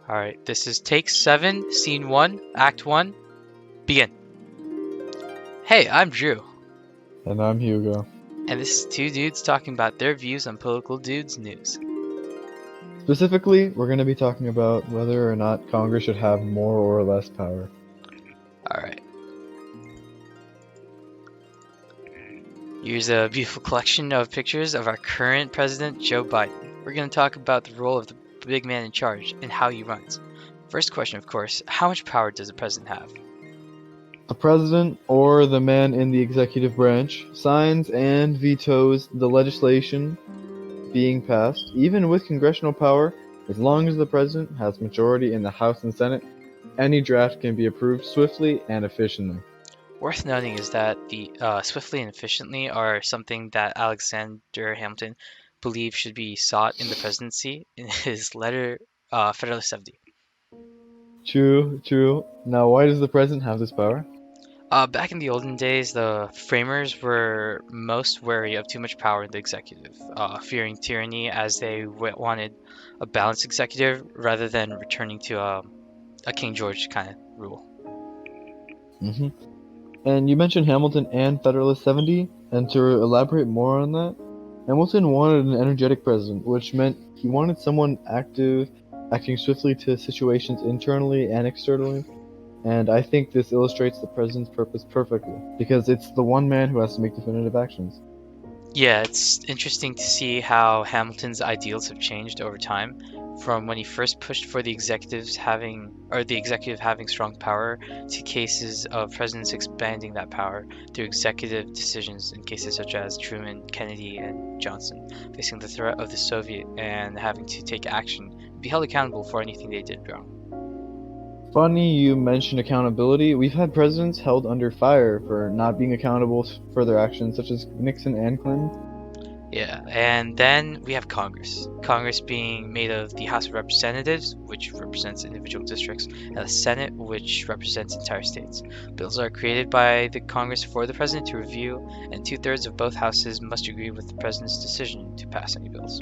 Alright, this is take 7, scene 1, act 1, begin. Hey, I'm Drew. And I'm Hugo. And this is two dudes talking about their views on political dudes news. Specifically, we're going to be talking about whether or not Congress should have more or less power. Alright. Here's a beautiful collection of pictures of our current president, Joe Biden. We're going to talk about the role of the big man in charge and how he runs. First question, of course, how much power does the president have? The president, or the man in the executive branch, signs and vetoes the legislation being passed, even with congressional power. As long as the president has majority in the House and Senate, any draft can be approved swiftly and efficiently. Worth noting is that the swiftly and efficiently are something that Alexander Hamilton believed should be sought in the presidency in his letter Federalist 70. True. Now, why does the president have this power? Back in the olden days, the framers were most wary of too much power in the executive, fearing tyranny as they wanted a balanced executive rather than returning to a King George kind of rule. Mm-hmm. And you mentioned Hamilton and Federalist 70, and to elaborate more on that, Hamilton wanted an energetic president, which meant he wanted someone active, acting swiftly to situations internally and externally. And I think this illustrates the president's purpose perfectly, because it's the one man who has to make definitive actions. Yeah, it's interesting to see how Hamilton's ideals have changed over time, from when he first pushed for the executive having strong power to cases of presidents expanding that power through executive decisions in cases such as Truman, Kennedy, and Johnson, facing the threat of the Soviet and having to take action and be held accountable for anything they did wrong. Funny you mentioned accountability. We've had presidents held under fire for not being accountable for their actions, such as Nixon and Clinton. Yeah, and then we have Congress. Congress being made of the House of Representatives, which represents individual districts, and the Senate, which represents entire states. Bills are created by the Congress for the president to review, and 2/3 of both houses must agree with the president's decision to pass any bills.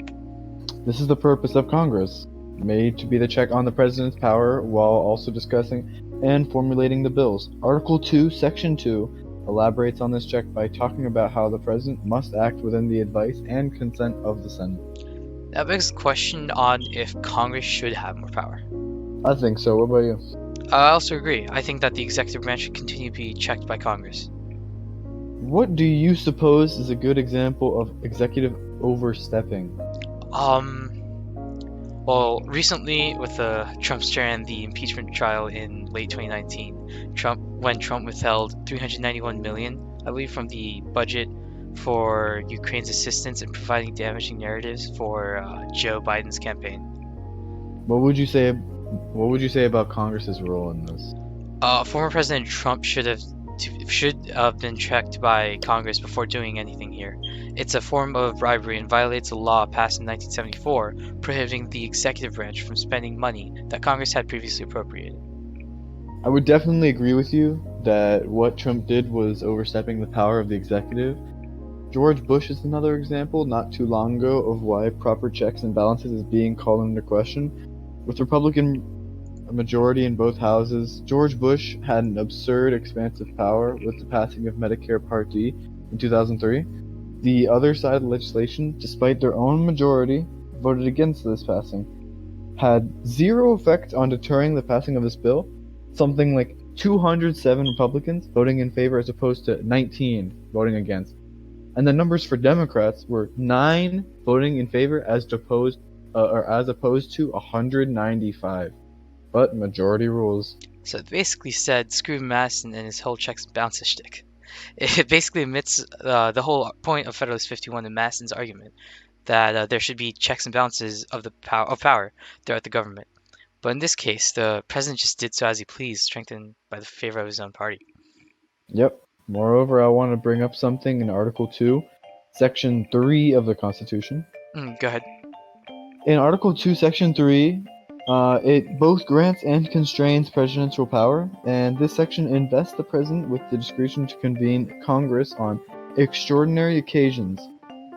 This is the purpose of Congress, made to be the check on the president's power while also discussing and formulating the bills. Article 2, Section 2 elaborates on this check by talking about how the president must act within the advice and consent of the Senate. That begs the question on if Congress should have more power. I think so. What about you? I also agree. I think that the executive branch should continue to be checked by Congress. What do you suppose is a good example of executive overstepping? Well, recently with Trump's chair and the impeachment trial in late 2019, when Trump withheld $391 million, I believe, from the budget for Ukraine's assistance in providing damaging narratives for Joe Biden's campaign. What would you say about Congress's role in this? Former President Trump should have been checked by Congress before doing anything here. It's a form of bribery and violates a law passed in 1974 prohibiting the executive branch from spending money that Congress had previously appropriated. I would definitely agree with you that what Trump did was overstepping the power of the executive. George Bush is another example not too long ago of why proper checks and balances is being called into question. With Republican majority in both houses, George Bush had an absurd expansive power with the passing of Medicare Part D in 2003. The other side of the legislation, despite their own majority, voted against this passing. Had zero effect on deterring the passing of this bill, something like 207 Republicans voting in favor as opposed to 19 voting against. And the numbers for Democrats were 9 voting in favor as opposed to 195. But majority rules. So it basically said screw Madison and his whole checks and balances shtick. It basically admits the whole point of Federalist 51 and Madison's argument that there should be checks and balances of power throughout the government. But in this case, the president just did so as he pleased, strengthened by the favor of his own party. Yep. Moreover, I want to bring up something in Article 2, Section 3 of the Constitution. Go ahead. In Article 2, Section 3, it both grants and constrains presidential power, and this section invests the president with the discretion to convene Congress on extraordinary occasions,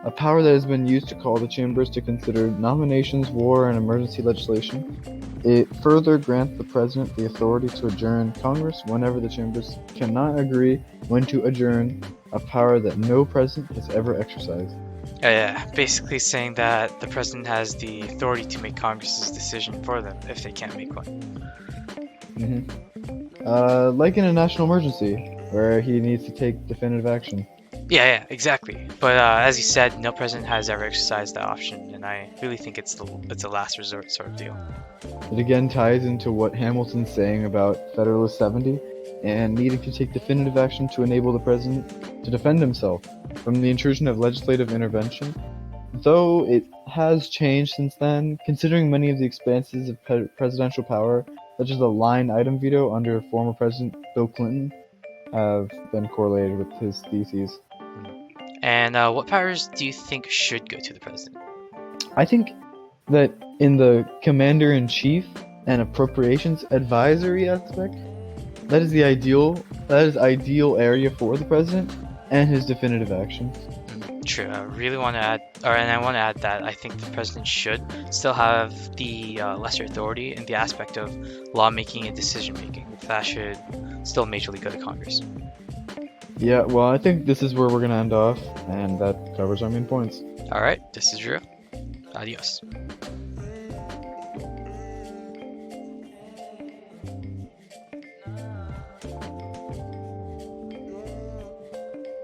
a power that has been used to call the chambers to consider nominations, war, and emergency legislation. It further grants the president the authority to adjourn Congress whenever the chambers cannot agree when to adjourn, a power that no president has ever exercised. Yeah, basically saying that the president has the authority to make Congress's decision for them if they can't make one. Like in a national emergency, where he needs to take definitive action. Yeah, exactly. But as you said, no president has ever exercised that option, and I really think it's a last resort sort of deal. It again ties into what Hamilton's saying about Federalist 70 and needing to take definitive action to enable the president to defend himself from the intrusion of legislative intervention. Though it has changed since then, considering many of the expanses of presidential power, such as the line item veto under former President Bill Clinton, have been correlated with his theses. And what powers do you think should go to the president? I think that in the commander-in-chief and appropriations advisory aspect, that is ideal area for the president and his definitive action. True. I really want to add, and I want to add that I think the president should still have the lesser authority in the aspect of lawmaking and decision making. That should still majorly go to Congress. Yeah, well, I think this is where we're gonna end off, and that covers our main points. All right, this is Drew. Adios.